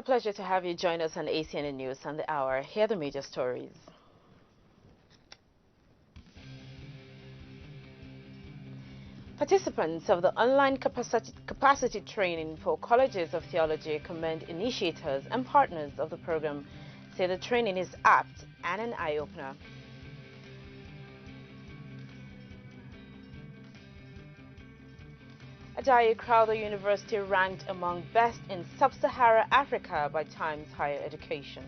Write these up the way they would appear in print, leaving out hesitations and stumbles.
A pleasure to have you join us on Acnn News on the Hour. Here are the major stories. Participants of the online capacity training for colleges of theology commend initiators and partners of the program, say the training is apt and an eye-opener. Ajayi Crowther University ranked among best in sub-Sahara Africa by Times Higher Education.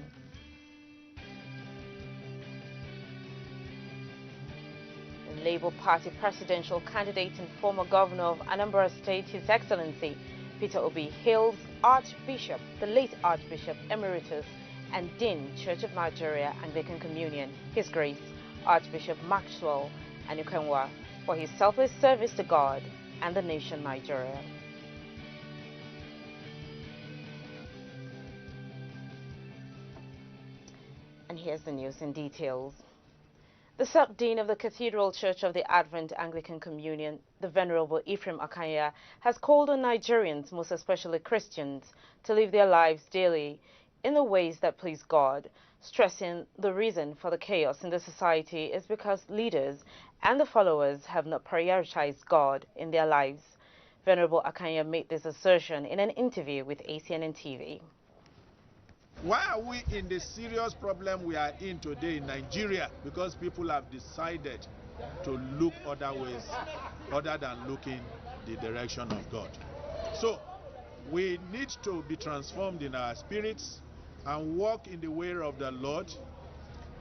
The Labour Party presidential candidate and former governor of Anambra State, His Excellency Peter Obi, hails Archbishop, the late Archbishop Emeritus and Dean, Church of Nigeria Anglican Communion, His Grace Archbishop Maxwell Anukenwa, for his selfless service to God and the nation Nigeria. And here's the news in details. The Sub-Dean of the Cathedral Church of the Advent Anglican Communion, the Venerable Ephraim Akanya, has called on Nigerians, most especially Christians, to live their lives daily in the ways that please God, stressing the reason for the chaos in the society is because leaders and the followers have not prioritized God in their lives. Venerable Akanya made this assertion in an interview with Acnn TV. Why are we in the serious problem we are in today in Nigeria? Because people have decided to look other ways other than looking the direction of God. So we need to be transformed in our spirits and walk in the way of the Lord,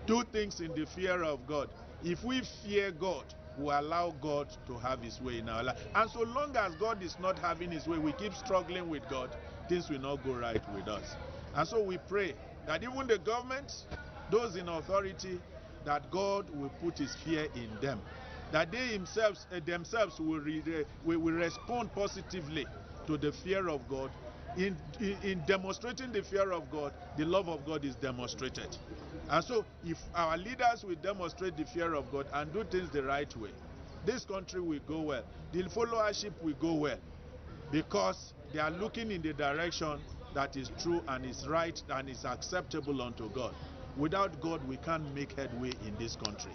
do things in the fear of God. If we fear God, we allow God to have his way in our life. And so long as God is not having his way, we keep struggling with God, things will not go right with us. And so we pray that even the government, those in authority, that God will put his fear in them, that they themselves will respond positively to the fear of God. In demonstrating the fear of God, the love of God is demonstrated. And so if our leaders will demonstrate the fear of God and do things the right way, this country will go well. The followership will go well, because they are looking in the direction that is true and is right and is acceptable unto God. Without God, we can't make headway in this country.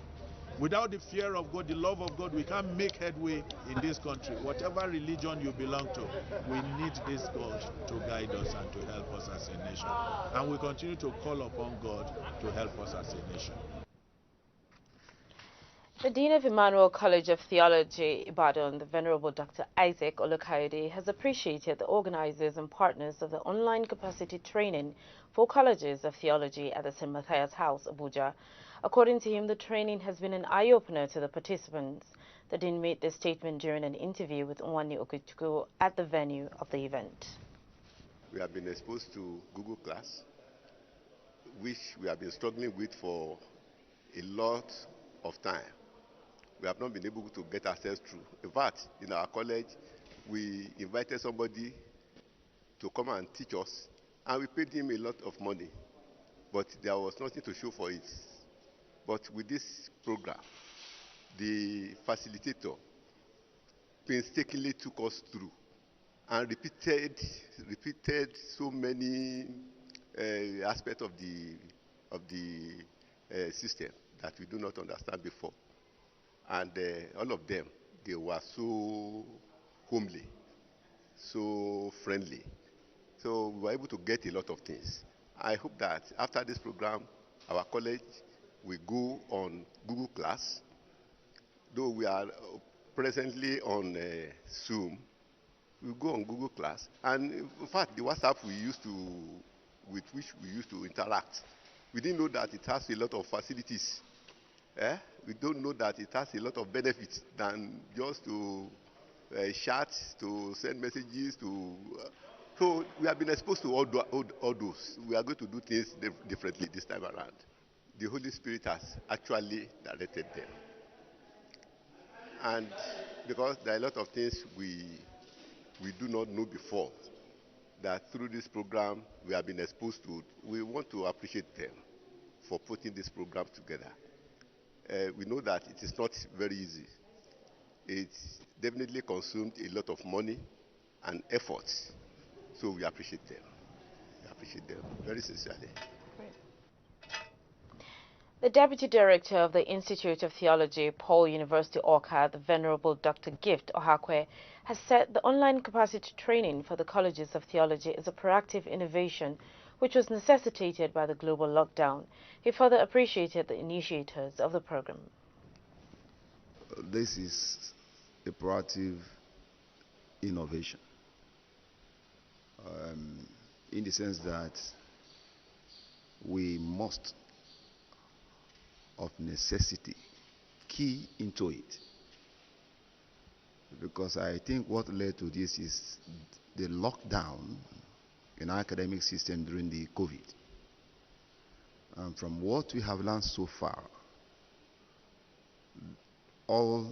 Without the fear of God, the love of God, we can't make headway in this country. Whatever religion you belong to, we need this God to guide us and to help us as a nation. And we continue to call upon God to help us as a nation. The Dean of Emmanuel College of Theology, Ibadan, the Venerable Dr. Isaac Olukayode, has appreciated the organizers and partners of the online capacity training for colleges of theology at the St. Matthias House, Abuja. According to him, the training has been an eye-opener to the participants. The Dean made this statement during an interview with Nwani Okuchukwu at the venue of the event. We have been exposed to Google Class, which we have been struggling with for a lot of time. We have not been able to get access through. In fact, in our college, we invited somebody to come and teach us, and we paid him a lot of money, but there was nothing to show for it. But with this program, the facilitator painstakingly took us through and repeated so many aspects of the system that we do not understand before. And all of them, they were so homely, so friendly. So we were able to get a lot of things. I hope that after this program, our college will go on Google Class. Though we are presently on Zoom, we'll go on Google Class. And in fact, the WhatsApp with which we used to interact, we didn't know that it has a lot of facilities. We don't know that it has a lot of benefits than just to chat, to send messages, so we have been exposed to all those. We are going to do things differently this time around. The Holy Spirit has actually directed them. And because there are a lot of things we do not know before, that through this program we have been exposed to, we want to appreciate them for putting this program together. We know that it is not very easy. It definitely consumed a lot of money and effort. So we appreciate them. appreciate them very sincerely. The Deputy Director of the Institute of Theology, Paul University Awka, the Venerable Dr. Gift Ohakwe, has said the online capacity training for the colleges of theology is a proactive innovation which was necessitated by the global lockdown. He further appreciated the initiators of the program. This is a proactive innovation in the sense that we must of necessity key into it, because I think what led to this is the lockdown in our academic system during the COVID. And from what we have learned so far, all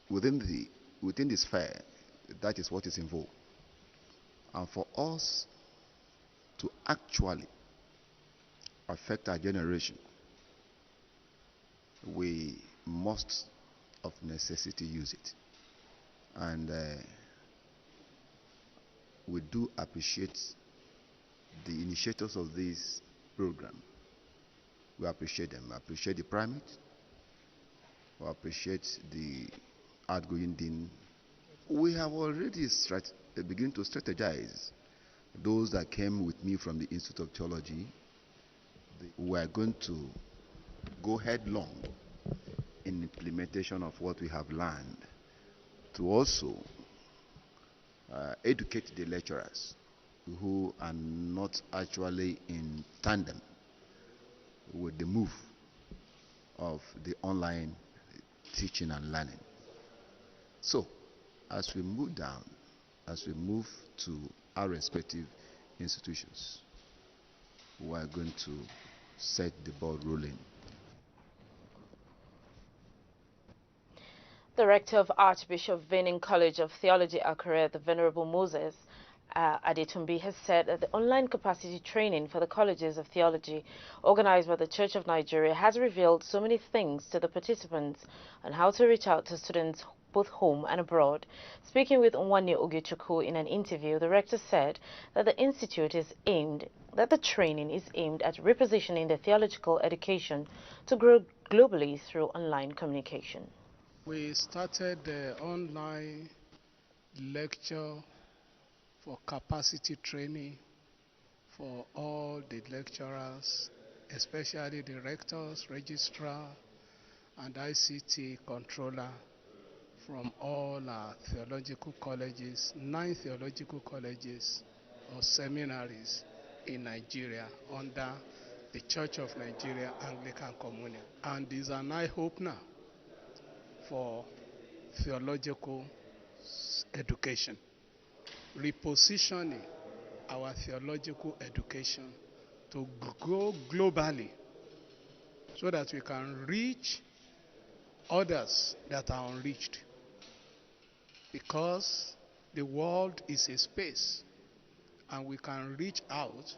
within the sphere, that is what is involved. And for us to actually affect our generation, we must of necessity use it. And we do appreciate the initiators of this program. We appreciate them. We appreciate the primate. We appreciate the outgoing dean. We have already begun to strategize. Those that came with me from the Institute of Theology, we are going to go headlong in implementation of what we have learned, to also educate the lecturers who are not actually in tandem with the move of the online teaching and learning. So, as we move down, as we move to our respective institutions, we are going to set the ball rolling. The rector of Archbishop Vening College of Theology, Akure, the Venerable Moses Adetumbi, has said that the online capacity training for the colleges of theology organized by the Church of Nigeria has revealed so many things to the participants on how to reach out to students both home and abroad. Speaking with Nwanne Ogechukwu in an interview, the rector said that the training is aimed at repositioning the theological education to grow globally through online communication. We started the online lecture for capacity training for all the lecturers, especially the rectors, registrar, and ICT controller from all our theological colleges, 9 theological colleges or seminaries in Nigeria under the Church of Nigeria Anglican Communion. And there's an eye hope now for theological education, repositioning our theological education to go globally so that we can reach others that are unreached, because the world is a space and we can reach out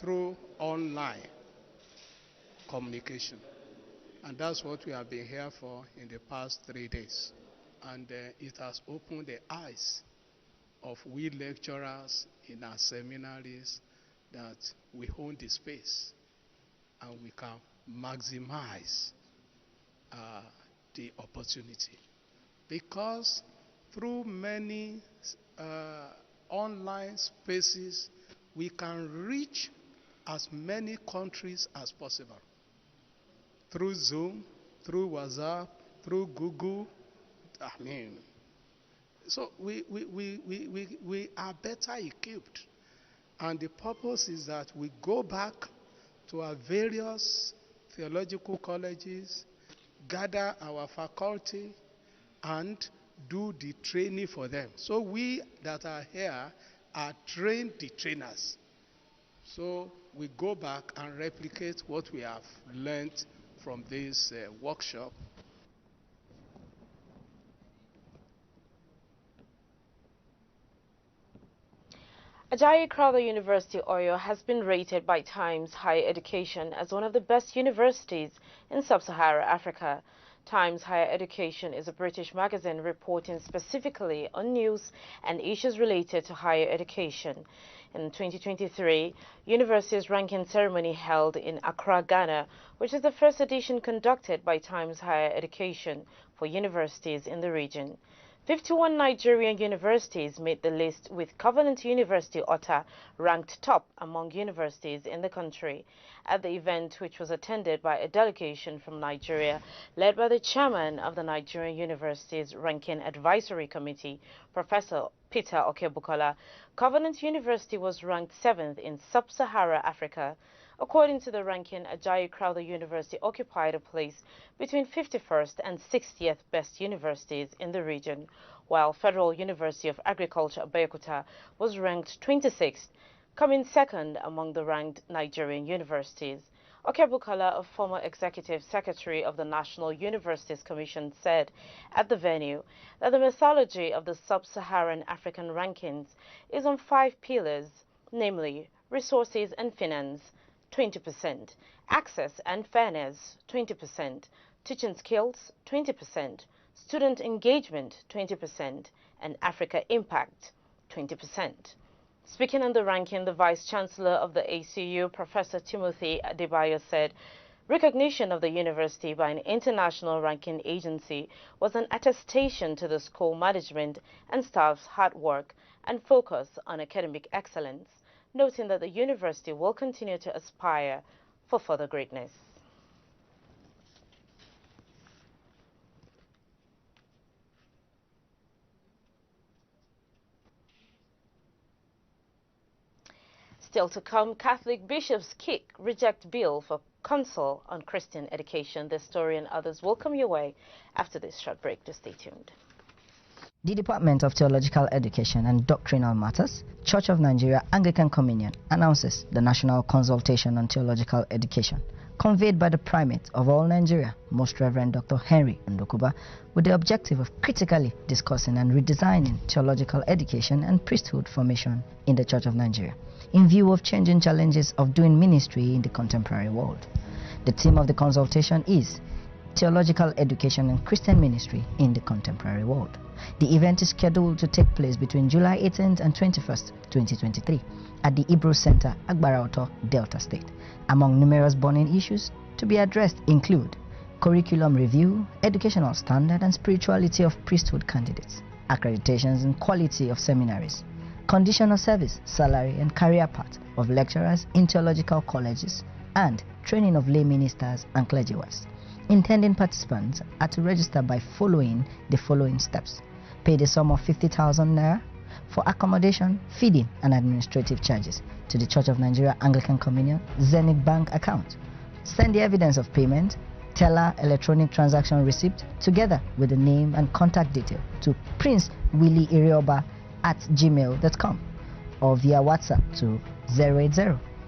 through online communication. And that's what we have been here for in the past 3 days. And it has opened the eyes of we lecturers in our seminaries that we own the space and we can maximize the opportunity. Because through many online spaces, we can reach as many countries as possible. Through Zoom, through WhatsApp, through Google. So we are better equipped. And the purpose is that we go back to our various theological colleges, gather our faculty, and do the training for them. So we that are here are trained the trainers. So we go back and replicate what we have learned from this workshop. Ajayi Crowther University, Oyo, has been rated by Times Higher Education as one of the best universities in sub-Saharan Africa. Times Higher Education is a British magazine reporting specifically on news and issues related to higher education. In 2023, universities ranking ceremony held in Accra, Ghana, which is the first edition conducted by Times Higher Education for universities in the region. 51 Nigerian universities made the list, with Covenant University, Otta, ranked top among universities in the country. At the event, which was attended by a delegation from Nigeria, led by the chairman of the Nigerian Universities Ranking Advisory Committee, Professor Peter Okebukola, Covenant University was ranked 7th in Sub-Sahara Africa. According to the ranking, Ajayi Crowther University occupied a place between 51st and 60th best universities in the region, while Federal University of Agriculture, Abeokuta, was ranked 26th, coming second among the ranked Nigerian universities. Okebukola, a former executive secretary of the National Universities Commission, said at the venue that the methodology of the Sub-Saharan African rankings is on 5 pillars, namely resources and finance, 20%, access and fairness, 20%, teaching skills, 20%, student engagement, 20%, and Africa impact, 20%. Speaking on the ranking, the Vice-Chancellor of the ACU, Professor Timothy Adebayo, said recognition of the university by an international ranking agency was an attestation to the school management and staff's hard work and focus on academic excellence, noting that the university will continue to aspire for further greatness. Still to come, Catholic bishops reject bill for council on Christian education. This story and others will come your way after this short break. To stay tuned. The Department of Theological Education and Doctrinal Matters, Church of Nigeria Anglican Communion, announces the National Consultation on Theological Education, conveyed by the Primate of all Nigeria, Most Reverend Dr. Henry Ndokuba, with the objective of critically discussing and redesigning theological education and priesthood formation in the Church of Nigeria, in view of changing challenges of doing ministry in the contemporary world. The theme of the consultation is Theological Education and Christian Ministry in the Contemporary World. The event is scheduled to take place between July 18th and 21st, 2023 at the Ibro Center, Agbaraoto, Delta State. Among numerous burning issues to be addressed include curriculum review, educational standard and spirituality of priesthood candidates, accreditations and quality of seminaries, condition of service, salary and career path of lecturers in theological colleges, and training of lay ministers and clergy wives. Intending participants are to register by following the following steps. Pay the sum of 50,000 naira for accommodation, feeding and administrative charges to the Church of Nigeria Anglican Communion Zenith Bank account. Send the evidence of payment, teller electronic transaction receipt together with the name and contact detail to princewillieirioba@gmail.com or via WhatsApp to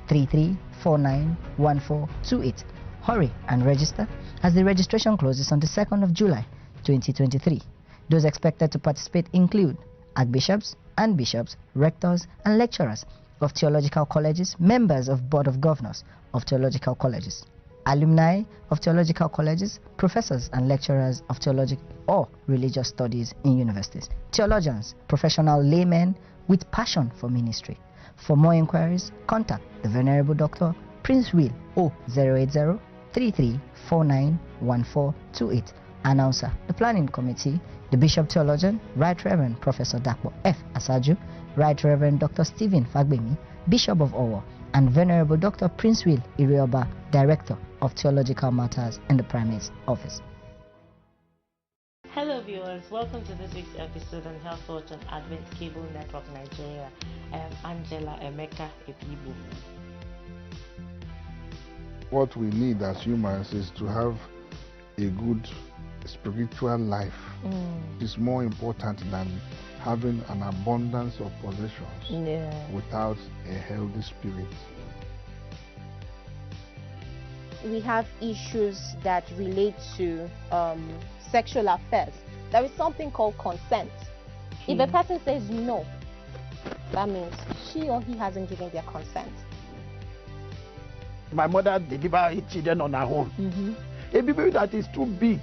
080-3349-1428. Hurry and register as the registration closes on the 2nd of July 2023. Those expected to participate include archbishops and bishops, rectors and lecturers of theological colleges, members of Board of Governors of theological colleges, alumni of theological colleges, professors and lecturers of theological or religious studies in universities, theologians, professional laymen with passion for ministry. For more inquiries, contact the Venerable Dr. Prince Will 080-3349-1428. Announcer, the Planning Committee, the Bishop Theologian, Right Reverend Professor Dakpo F. Asaju, Right Reverend Dr. Stephen Fagbemi, Bishop of Owo, and Venerable Dr. Prince Will Irioba, Director of Theological Matters in the Primate's Office. Hello viewers, welcome to this week's episode on Health Watch on Advent Cable Network Nigeria. I am Angela Emeka Epibu. What we need as humans is to have a good spiritual life. It's more important than having an abundance of possessions without a healthy spirit. We have issues that relate to sexual affairs. There is something called consent. If a person says no, that means she or he hasn't given their consent. My mother delivered children on her own. A baby that is too big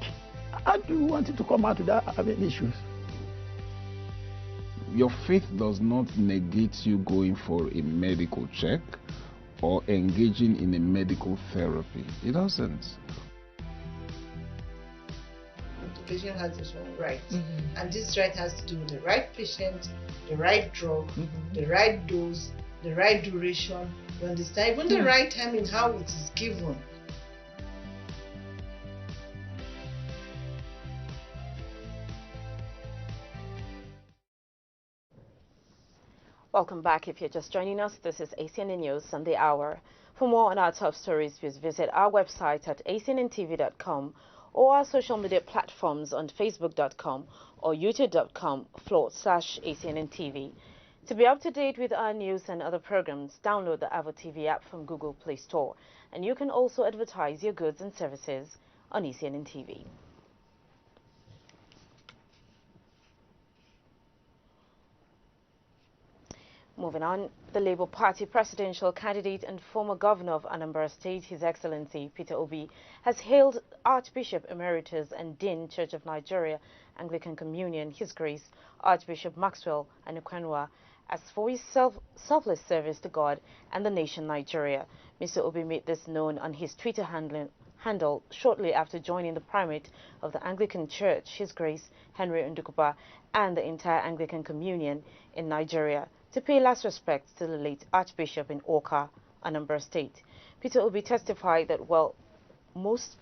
How do you want it to come out without having issues? Your faith does not negate you going for a medical check or engaging in a medical therapy. It doesn't. The patient has his own right, and this right has to do with the right patient, the right drug, the right dose, the right duration, you understand? Even the right time in how it is given. Welcome back. If you're just joining us, this is Acnn News Sunday Hour. For more on our top stories, please visit our website at acnntv.com or our social media platforms on facebook.com or youtube.com/ACNNTV. To be up to date with our news and other programs, download the Avo TV app from Google Play Store, and you can also advertise your goods and services on Acnn TV. Moving on, the Labour Party presidential candidate and former governor of Anambra State, His Excellency Peter Obi, has hailed Archbishop Emeritus and Dean Church of Nigeria Anglican Communion, His Grace Archbishop Maxwell Anukwenwa, as for his selfless service to God and the nation Nigeria. Mr. Obi made this known on his Twitter handle shortly after joining the primate of the Anglican Church, His Grace Henry Ndukuba, and the entire Anglican Communion in Nigeria, to pay last respects to the late Archbishop in Awka, Anambra State. Peter Obi testified that while most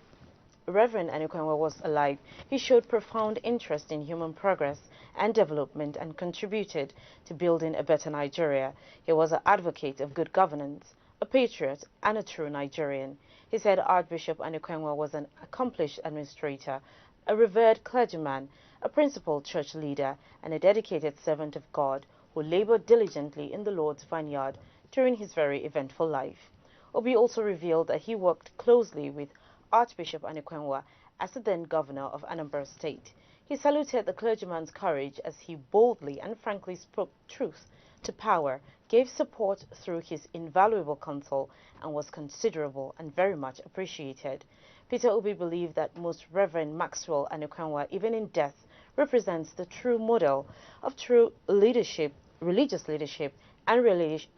Reverend Anukwenwa was alive, he showed profound interest in human progress and development and contributed to building a better Nigeria. He was an advocate of good governance, a patriot, and a true Nigerian. He said Archbishop Anukwenwa was an accomplished administrator, a revered clergyman, a principled church leader, and a dedicated servant of God who labored diligently in the Lord's vineyard during his very eventful life. Obi also revealed that he worked closely with Archbishop Anukwenwa as the then governor of Anambra State. He saluted the clergyman's courage as he boldly and frankly spoke truth to power, gave support through his invaluable counsel, and was considerable and very much appreciated. Peter Obi believed that Most Reverend Maxwell Anukwenwa, even in death, represents the true model of true leadership, religious leadership, and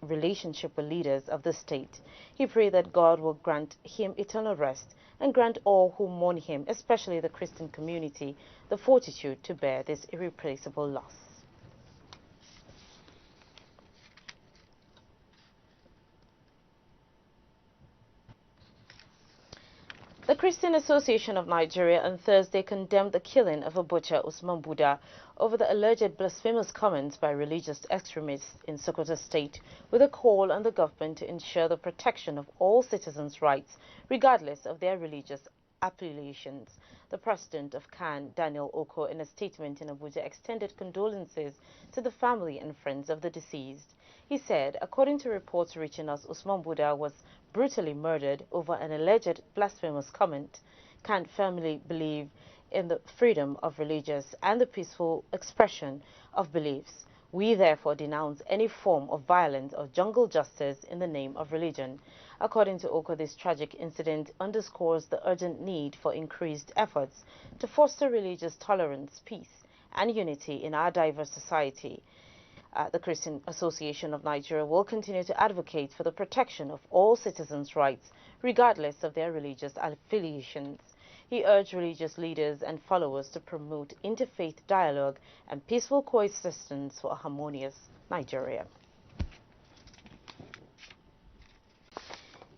relationship with leaders of the state. He prayed that God will grant him eternal rest and grant all who mourn him, especially the Christian community, the fortitude to bear this irreplaceable loss. The Christian Association of Nigeria on Thursday condemned the killing of a butcher, Usman Buda, over the alleged blasphemous comments by religious extremists in Sokoto State, with a call on the government to ensure the protection of all citizens' rights, regardless of their religious affiliations. The president of Acnn, Daniel Oko, in a statement in Abuja, extended condolences to the family and friends of the deceased. He said, according to reports reaching us, Usman Buda was brutally murdered over an alleged blasphemous comment. Can't firmly believe in the freedom of religious and the peaceful expression of beliefs. We therefore denounce any form of violence or jungle justice in the name of religion. According to Oko, this tragic incident underscores the urgent need for increased efforts to foster religious tolerance, peace, and unity in our diverse society. The Christian Association of Nigeria will continue to advocate for the protection of all citizens' rights, regardless of their religious affiliations. He urged religious leaders and followers to promote interfaith dialogue and peaceful coexistence for a harmonious Nigeria.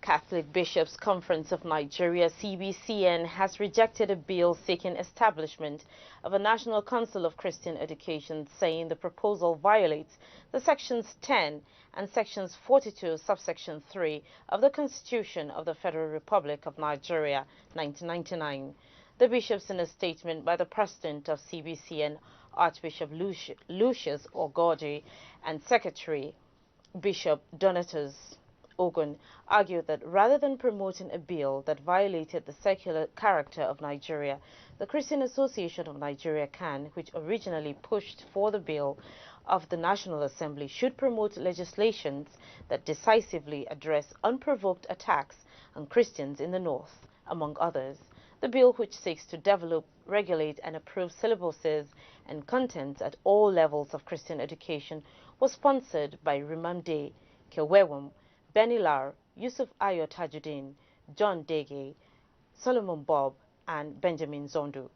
Catholic Bishops' Conference of Nigeria, CBCN, has rejected a bill seeking establishment of a National Council of Christian Education, saying the proposal violates the Sections 10 and Sections 42, subsection 3 of the Constitution of the Federal Republic of Nigeria, 1999. The bishops, in a statement by the president of CBCN, Archbishop Lucius Ogoji, and Secretary Bishop Donatus Ogun, argued that rather than promoting a bill that violated the secular character of Nigeria, the Christian Association of Nigeria, Acnn, which originally pushed for the bill of the National Assembly, should promote legislations that decisively address unprovoked attacks on Christians in the North, among others. The bill, which seeks to develop, regulate and approve syllabuses and contents at all levels of Christian education, was sponsored by Rimamde Kewewum, Benny Lar, Yusuf Ayo Tajuddin, John Dege, Solomon Bob, and Benjamin Zondu.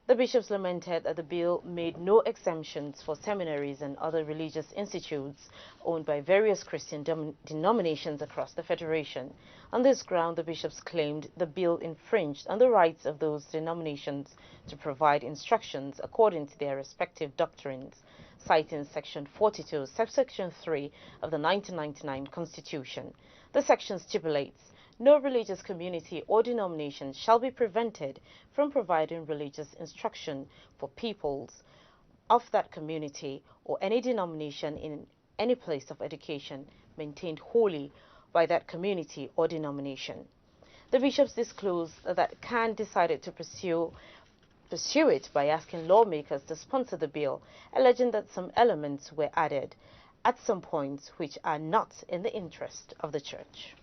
The bishops lamented that the bill made no exemptions for seminaries and other religious institutes owned by various Christian denominations across the Federation. On this ground, the bishops claimed the bill infringed on the rights of those denominations to provide instructions according to their respective doctrines, citing Section 42, subsection 3 of the 1999 Constitution. The section stipulates, no religious community or denomination shall be prevented from providing religious instruction for peoples of that community or any denomination in any place of education maintained wholly by that community or denomination. The bishops disclosed that Acnn decided to pursue it by asking lawmakers to sponsor the bill, alleging that some elements were added at some points which are not in the interest of the Church.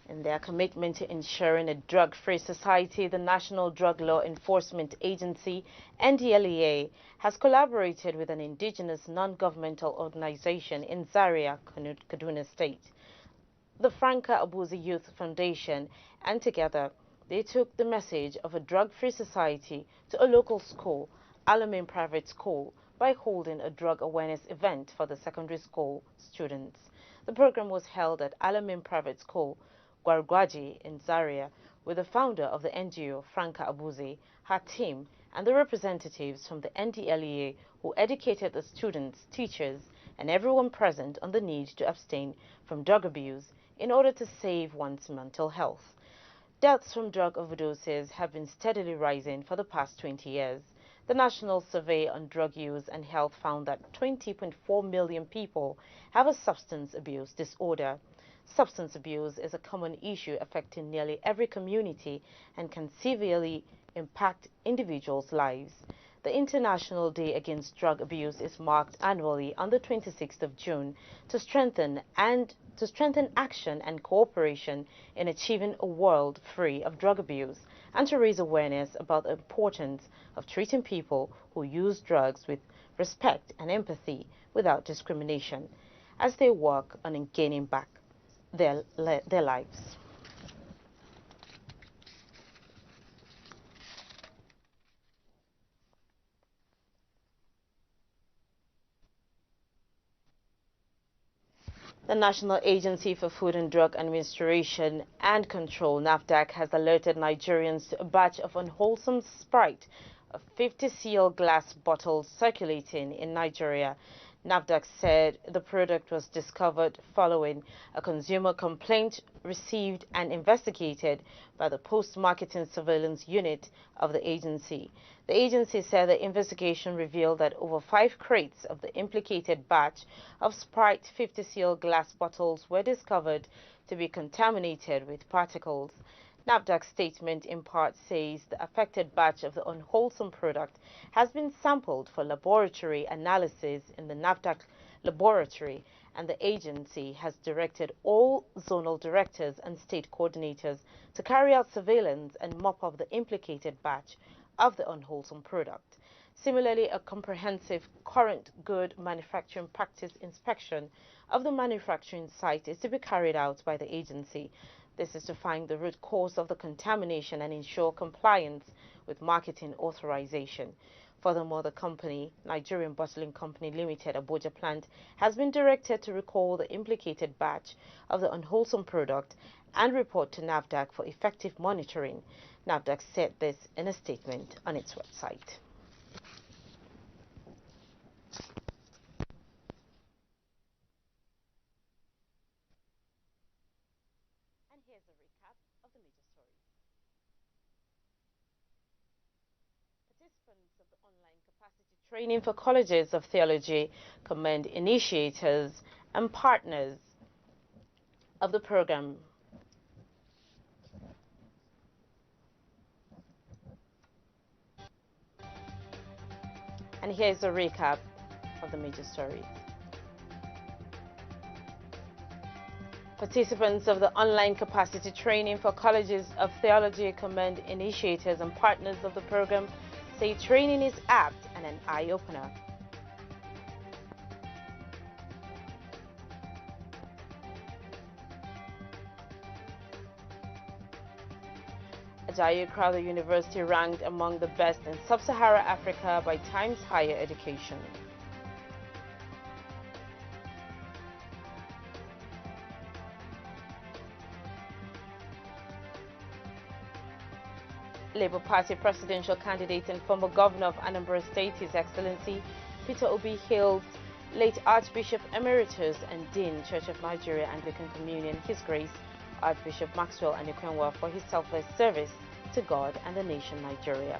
In their commitment to ensuring a drug-free society, the National Drug Law Enforcement Agency, NDLEA, has collaborated with an indigenous non-governmental organization in Zaria, Kaduna State, the Franca Abuzi Youth Foundation, and together they took the message of a drug-free society to a local school, Alamein Private School, by holding a drug awareness event for the secondary school students. The program was held at Alamein Private School, Gwargwaji in Zaria, with the founder of the NGO, Franca Abuzi, her team, and the representatives from the NDLEA who educated the students, teachers, and everyone present on the need to abstain from drug abuse in order to save one's mental health. Deaths from drug overdoses have been steadily rising for the past 20 years. The National Survey on Drug Use and Health found that 20.4 million people have a substance abuse disorder. Substance abuse is a common issue affecting nearly every community and can severely impact individuals' lives. The International Day Against Drug Abuse is marked annually on the 26th of June to strengthen action and cooperation in achieving a world free of drug abuse and to raise awareness about the importance of treating people who use drugs with respect and empathy without discrimination as they work on gaining back their lives. The National Agency for Food and Drug Administration and Control, NAFDAC, has alerted Nigerians to a batch of unwholesome Sprite of 50cl glass bottles circulating in Nigeria. NAFDAC said the product was discovered following a consumer complaint received and investigated by the Post-Marketing Surveillance Unit of the agency. The agency said the investigation revealed that over 5 crates of the implicated batch of Sprite 50cl glass bottles were discovered to be contaminated with particles. NAFDAC's statement in part says the affected batch of the unwholesome product has been sampled for laboratory analysis in the NAFDAC laboratory, and the agency has directed all zonal directors and state coordinators to carry out surveillance and mop up the implicated batch of the unwholesome product. Similarly, a comprehensive current good manufacturing practice inspection of the manufacturing site is to be carried out by the agency. This is to find the root cause of the contamination and ensure compliance with marketing authorization. Furthermore, the company, Nigerian Bottling Company Limited, Abuja plant, has been directed to recall the implicated batch of the unwholesome product and report to NAFDAC for effective monitoring. NAFDAC said this in a statement on its website. And here's a recap of the major stories. Participants of the online capacity training for colleges of theology commend initiators and partners of the program. And here's a recap of the major stories. Participants of the online capacity training for colleges of theology commend initiators and partners of the program, say training is apt and an eye-opener. Ajayi Crowther University ranked among the best in sub-Saharan Africa by Times Higher Education. Labour Party presidential candidate and former governor of Anambra State, His Excellency Peter Obi, hails late Archbishop Emeritus and Dean, Church of Nigeria Anglican Communion, His Grace Archbishop Maxwell Anukwenwa, for his selfless service to God and the nation Nigeria.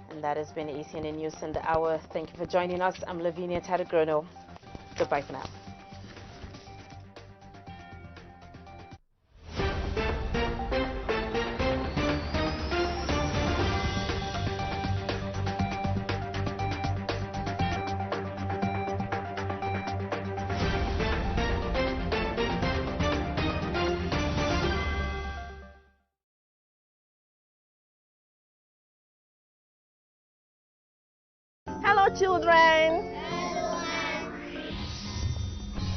And that has been ACNN News in the Hour. Thank you for joining us. I'm Lavinia Tadagrono. Goodbye for now. Hello, children.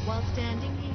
While standing here.